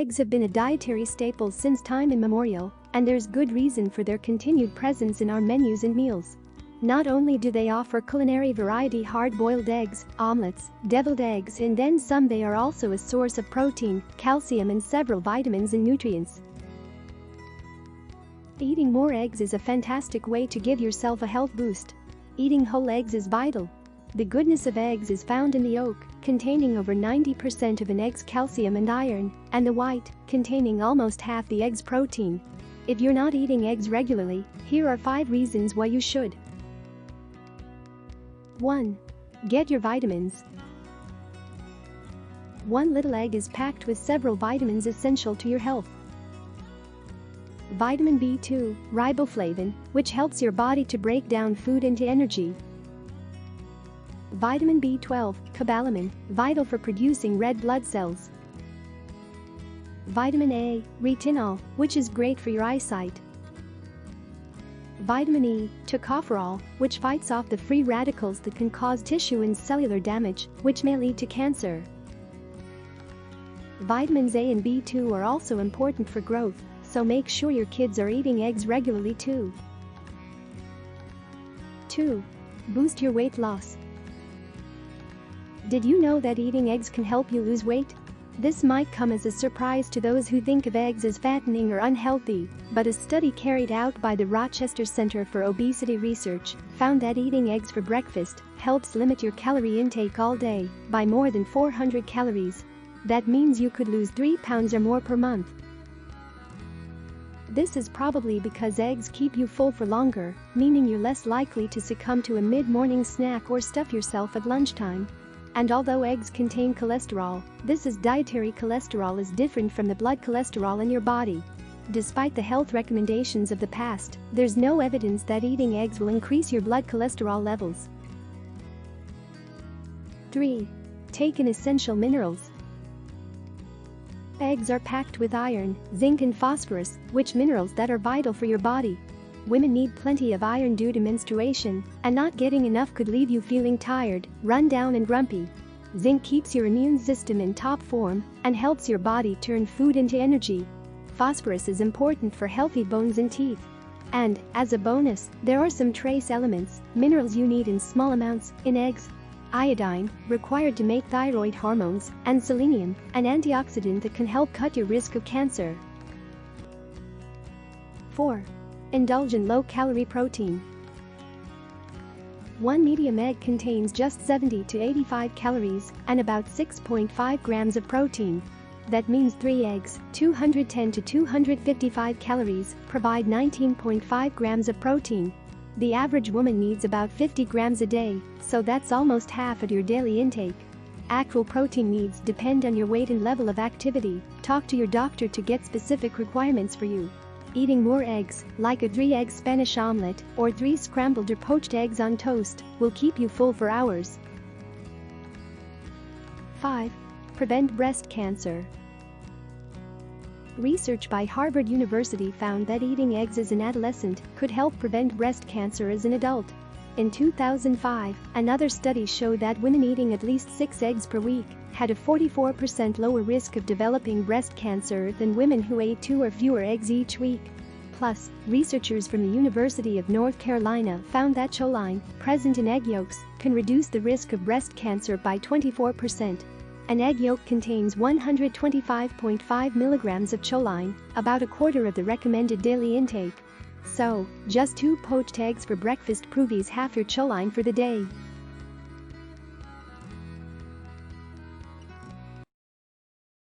Eggs have been a dietary staple since time immemorial, and there's good reason for their continued presence in our menus and meals. Not only do they offer culinary variety, hard-boiled eggs, omelets, deviled eggs, and then some, they are also a source of protein, calcium, and several vitamins and nutrients. Eating more eggs is a fantastic way to give yourself a health boost. Eating whole eggs is vital. The goodness of eggs is found in the yolk, containing over 90% of an egg's calcium and iron, and the white, containing almost half the egg's protein. If you're not eating eggs regularly, here are 5 reasons why you should. 1. Get your vitamins. One little egg is packed with several vitamins essential to your health. Vitamin B2, riboflavin, which helps your body to break down food into energy. Vitamin B12, cobalamin, vital for producing red blood cells. Vitamin A, retinol, which is great for your eyesight. Vitamin E, tocopherol, which fights off the free radicals that can cause tissue and cellular damage, which may lead to cancer. Vitamins A and B2 are also important for growth, so make sure your kids are eating eggs regularly too. 2. Boost your weight loss. Did you know that eating eggs can help you lose weight? This might come as a surprise to those who think of eggs as fattening or unhealthy, but a study carried out by the Rochester Center for Obesity Research found that eating eggs for breakfast helps limit your calorie intake all day by more than 400 calories. That means you could lose 3 pounds or more per month. This is probably because eggs keep you full for longer, meaning you're less likely to succumb to a mid-morning snack or stuff yourself at lunchtime. And although eggs contain cholesterol, this dietary cholesterol is different from the blood cholesterol in your body. Despite the health recommendations of the past, there's no evidence that eating eggs will increase your blood cholesterol levels. 3. Take in essential minerals. Eggs are packed with iron, zinc, and phosphorus, which minerals that are vital for your body. Women need plenty of iron due to menstruation, and not getting enough could leave you feeling tired, run down, and grumpy. Zinc keeps your immune system in top form and helps your body turn food into energy. Phosphorus is important for healthy bones and teeth. And, as a bonus, there are some trace elements, minerals you need in small amounts, in eggs. Iodine, required to make thyroid hormones, and selenium, an antioxidant that can help cut your risk of cancer. 4. Indulge in low-calorie protein. One medium egg contains just 70 to 85 calories and about 6.5 grams of protein. That means 3 eggs, 210 to 255 calories, provide 19.5 grams of protein. The average woman needs about 50 grams a day, so that's almost half of your daily intake. Actual protein needs depend on your weight and level of activity. Talk to your doctor to get specific requirements for you. Eating more eggs, like a 3-egg Spanish omelet or 3 scrambled or poached eggs on toast, will keep you full for hours. 5. Prevent breast cancer. Research by Harvard University found that eating eggs as an adolescent could help prevent breast cancer as an adult. In 2005, another study showed that women eating at least 6 eggs per week had a 44% lower risk of developing breast cancer than women who ate 2 or fewer eggs each week. Plus, researchers from the University of North Carolina found that choline, present in egg yolks, can reduce the risk of breast cancer by 24%. An egg yolk contains 125.5 milligrams of choline, about a quarter of the recommended daily intake. So, just 2 poached eggs for breakfast provides half your choline for the day.